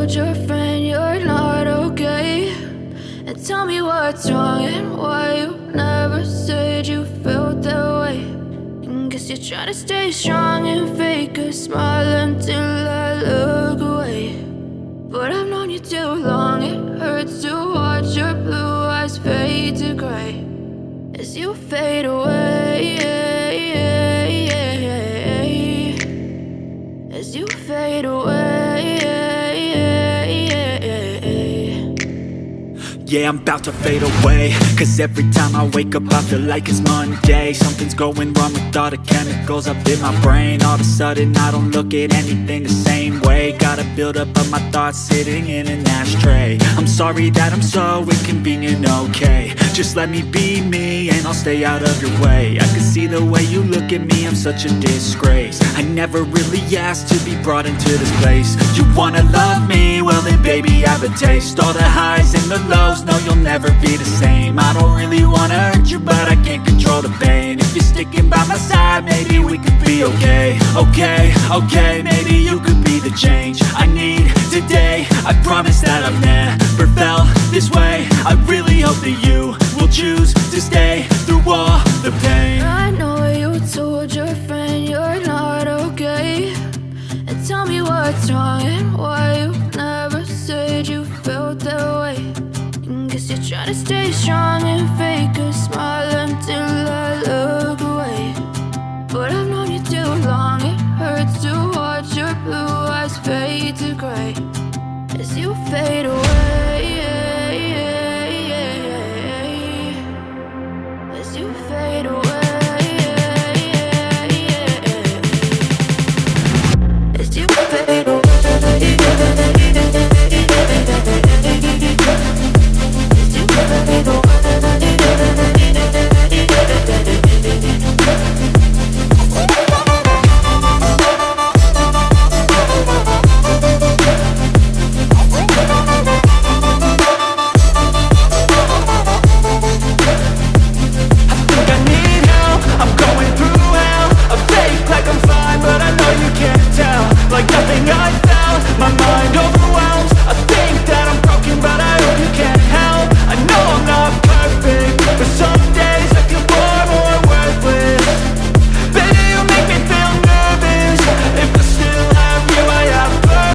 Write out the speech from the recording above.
told your friend you're not okay? And tell me what's wrong and why you never said you felt that way. And guess you're trying to stay strong and fake a smile until I look away. But I've known you too long, it hurts to watch your blue eyes fade to gray as you fade away, as you fade away. Yeah, I'm about to fade away, cause every time I wake up I feel like it's Monday. Something's going wrong with all the chemicals up in my brain. All of a sudden I don't look at anything the same way. Got a buildup of my thoughts sitting in an ashtray. I'm sorry that I'm so inconvenient, okay? Just let me be me and I'll stay out of your way. I can see the way you look at me, I'm such a disgrace. I never really asked to be brought into this place. You wanna love me? Well then baby I have a taste. All the highs and the lows, no you'll never be the same. I don't really wanna hurt you but I can't control the pain. If you're sticking by my side maybe we could be okay. Okay, maybe you could be the change I need today. I promise that I've never felt this way. I really hope that you will choose to stay through all the pain. I know you told your friend you're not okay. And tell me what's wrong and why you never said you felt that way. And guess you're trying to stay strong and fake a smile until I look away. But I've known you too long, it hurts to watch your blue eyes fade to gray as you fade away, as you fade away, as you fade